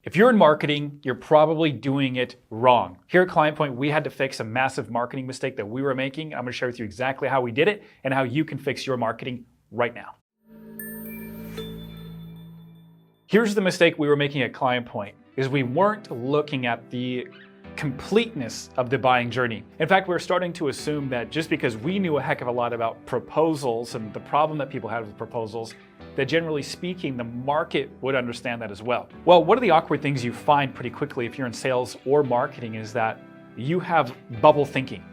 If you're in marketing, you're probably doing it wrong. Here at ClientPoint, we had to fix a massive marketing mistake that we were making. I'm going to share with you exactly how we did it and how you can fix your marketing right now. Here's the mistake we were making at ClientPoint, is we weren't looking at the completeness of the buying journey. In fact, we're starting to assume that just because we knew a heck of a lot about proposals and the problem that people had with proposals, that generally speaking, the market would understand that as well. Well, one of the awkward things you find pretty quickly if you're in sales or marketing is that you have bubble thinking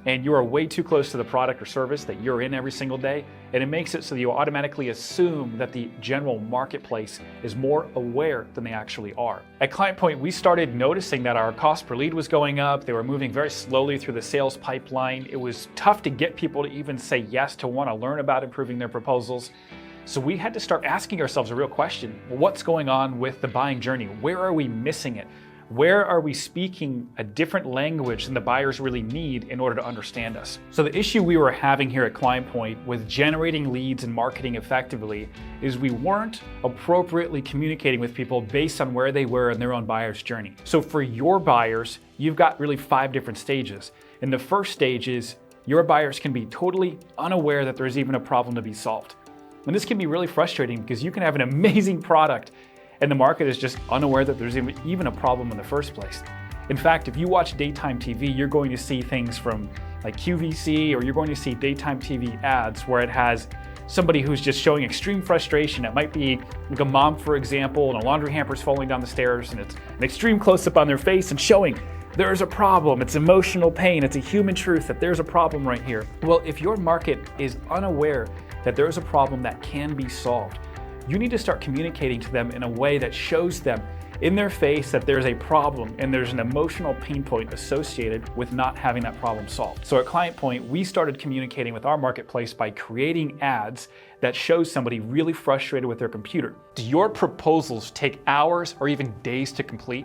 and you are way too close to the product or service that you're in every single day. And it makes it so that you automatically assume that the general marketplace is more aware than they actually are. At ClientPoint, we started noticing that our cost per lead was going up. They were moving very slowly through the sales pipeline. It was tough to get people to even say yes to want to learn about improving their proposals. So we had to start asking ourselves a real question. What's going on with the buying journey? Where are we missing it? Where are we speaking a different language than the buyers really need in order to understand us? So the issue we were having here at ClientPoint with generating leads and marketing effectively is we weren't appropriately communicating with people based on where they were in their own buyer's journey. So for your buyers, you've got really 5 different stages. And the first stage is your buyers can be totally unaware that there's even a problem to be solved. And this can be really frustrating because you can have an amazing product and the market is just unaware that there's even a problem in the first place. In fact, if you watch daytime TV, you're going to see things from like QVC, or you're going to see daytime TV ads where it has somebody who's just showing extreme frustration. It might be like a mom, for example, and a laundry hamper's falling down the stairs, and it's an extreme close-up on their face and showing there's a problem. It's emotional pain. It's a human truth that there's a problem right here. Well, if your market is unaware that there's a problem that can be solved, you need to start communicating to them in a way that shows them in their face that there's a problem and there's an emotional pain point associated with not having that problem solved. So at ClientPoint, we started communicating with our marketplace by creating ads that show somebody really frustrated with their computer. Do your proposals take hours or even days to complete?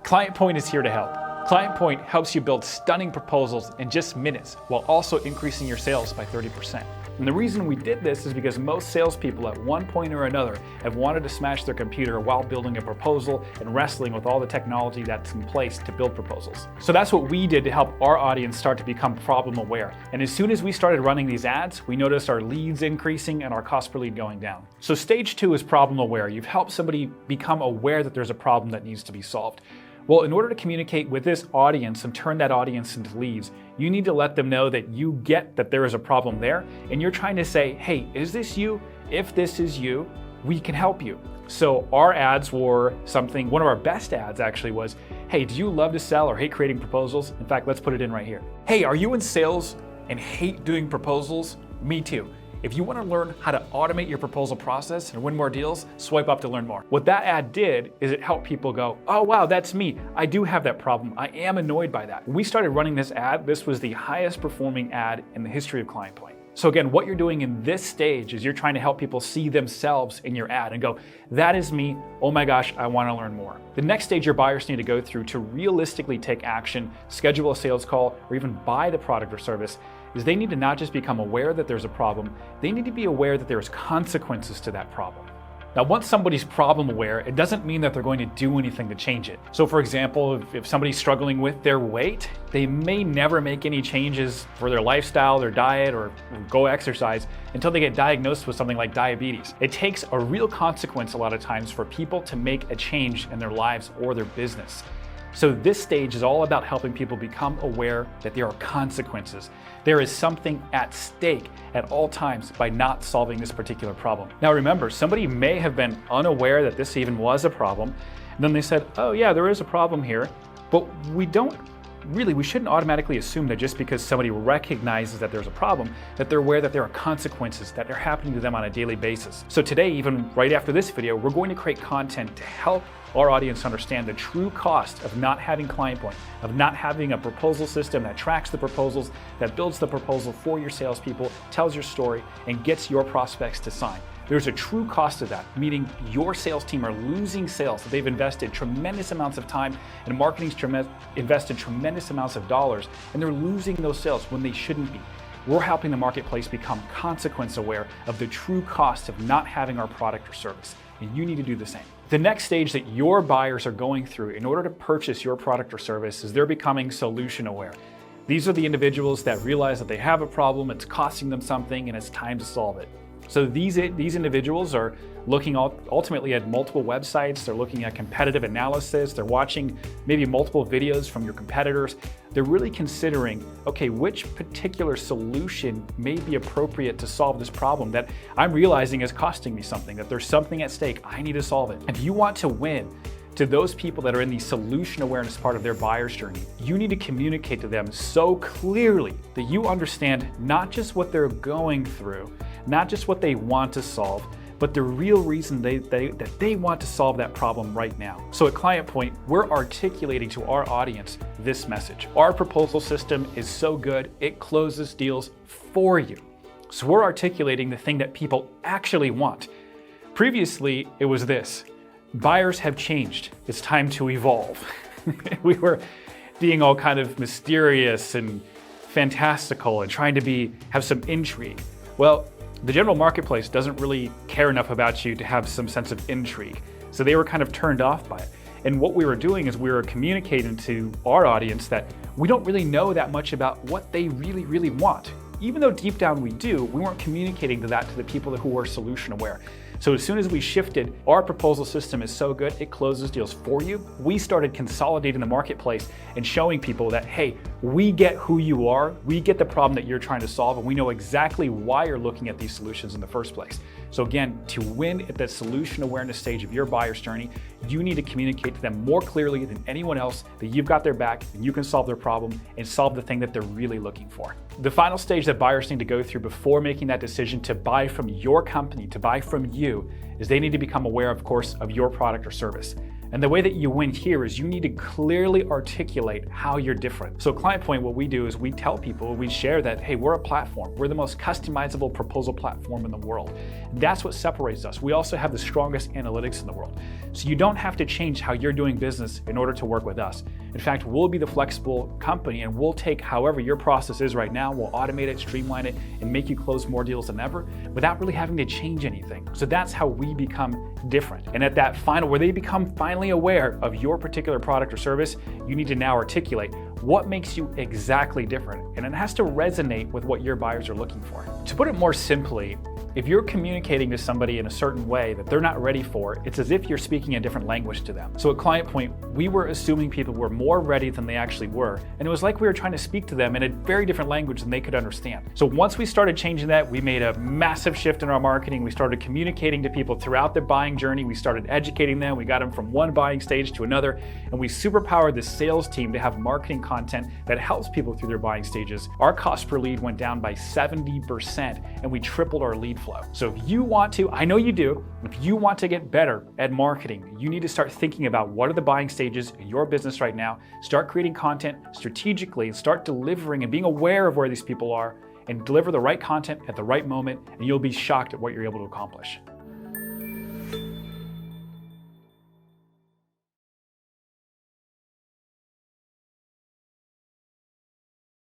ClientPoint is here to help. ClientPoint helps you build stunning proposals in just minutes while also increasing your sales by 30%. And the reason we did this is because most salespeople at one point or another have wanted to smash their computer while building a proposal and wrestling with all the technology that's in place to build proposals. So that's what we did to help our audience start to become problem aware. And as soon as we started running these ads, we noticed our leads increasing and our cost per lead going down. So stage 2 is problem aware. You've helped somebody become aware that there's a problem that needs to be solved. Well, in order to communicate with this audience and turn that audience into leads, you need to let them know that you get that there is a problem there, and you're trying to say, hey, is this you? If this is you, we can help you. So our ads were something, one of our best ads actually was, hey, do you love to sell or hate creating proposals? In fact, let's put it in right here. Hey, are you in sales and hate doing proposals? Me too. If you want to learn how to automate your proposal process and win more deals, swipe up to learn more. What that ad did is it helped people go, oh wow, that's me. I do have that problem. I am annoyed by that. When we started running this ad, this was the highest performing ad in the history of ClientPoint. So again, what you're doing in this stage is you're trying to help people see themselves in your ad and go, that is me. Oh my gosh, I want to learn more. The next stage your buyers need to go through to realistically take action, schedule a sales call, or even buy the product or service is they need to not just become aware that there's a problem, they need to be aware that there's consequences to that problem. Now, once somebody's problem aware, it doesn't mean that they're going to do anything to change it. So for example, if somebody's struggling with their weight, they may never make any changes for their lifestyle, their diet, or go exercise until they get diagnosed with something like diabetes. It takes a real consequence a lot of times for people to make a change in their lives or their business. So this stage is all about helping people become aware that there are consequences. There is something at stake at all times by not solving this particular problem. Now remember, somebody may have been unaware that this even was a problem, and then they said, oh yeah, there is a problem here, but we shouldn't automatically assume that just because somebody recognizes that there's a problem, that they're aware that there are consequences that are happening to them on a daily basis. So today, even right after this video, we're going to create content to help our audience understand the true cost of not having ClientPoint, of not having a proposal system that tracks the proposals, that builds the proposal for your salespeople, tells your story, and gets your prospects to sign. There's a true cost to that, meaning your sales team are losing sales that they've invested tremendous amounts of time, and marketing's invested tremendous amounts of dollars, and they're losing those sales when they shouldn't be. We're helping the marketplace become consequence aware of the true cost of not having our product or service. and you need to do the same. The next stage that your buyers are going through in order to purchase your product or service is they're becoming solution aware. These are the individuals that realize that they have a problem, it's costing them something, and it's time to solve it. So these individuals are looking ultimately at multiple websites, they're looking at competitive analysis, they're watching maybe multiple videos from your competitors. They're really considering, okay, which particular solution may be appropriate to solve this problem that I'm realizing is costing me something, that there's something at stake, I need to solve it. If you want to win to those people that are in the solution awareness part of their buyer's journey, you need to communicate to them so clearly that you understand not just what they're going through, not just what they want to solve, but the real reason that they want to solve that problem right now. So at ClientPoint, we're articulating to our audience this message. Our proposal system is so good, it closes deals for you. So we're articulating the thing that people actually want. Previously, it was this: buyers have changed. It's time to evolve. We were being all kind of mysterious and fantastical and trying to have some intrigue. Well, the general marketplace doesn't really care enough about you to have some sense of intrigue. So they were kind of turned off by it. And what we were doing is we were communicating to our audience that we don't really know that much about what they really, really want. Even though deep down we do, we weren't communicating to the people who were solution aware. So as soon as we shifted, our proposal system is so good, it closes deals for you. We started consolidating the marketplace and showing people that, hey, we get who you are, we get the problem that you're trying to solve, and we know exactly why you're looking at these solutions in the first place. So again, to win at the solution awareness stage of your buyer's journey, you need to communicate to them more clearly than anyone else that you've got their back and you can solve their problem and solve the thing that they're really looking for. The final stage that buyers need to go through before making that decision to buy from your company, to buy from you, is they need to become aware, of course, of your product or service. And the way that you win here is you need to clearly articulate how you're different. So at ClientPoint, what we do is we tell people, we share that, hey, we're a platform. We're the most customizable proposal platform in the world. That's what separates us. We also have the strongest analytics in the world. So you don't have to change how you're doing business in order to work with us. In fact, we'll be the flexible company and we'll take however your process is right now, we'll automate it, streamline it, and make you close more deals than ever without really having to change anything. So that's how we become different. And at that final, where they become finally aware of your particular product or service, you need to now articulate what makes you exactly different. And it has to resonate with what your buyers are looking for. To put it more simply, if you're communicating to somebody in a certain way that they're not ready for, it's as if you're speaking a different language to them. So at ClientPoint, we were assuming people were more ready than they actually were. And it was like we were trying to speak to them in a very different language than they could understand. So once we started changing that, we made a massive shift in our marketing. We started communicating to people throughout their buying journey. We started educating them. We got them from one buying stage to another. And we superpowered the sales team to have marketing content that helps people through their buying stages. Our cost per lead went down by 70% and we tripled our lead flow. So if you want to, I know you do, if you want to get better at marketing, you need to start thinking about what are the buying stages in your business right now, start creating content strategically, start delivering and being aware of where these people are, and deliver the right content at the right moment, and you'll be shocked at what you're able to accomplish.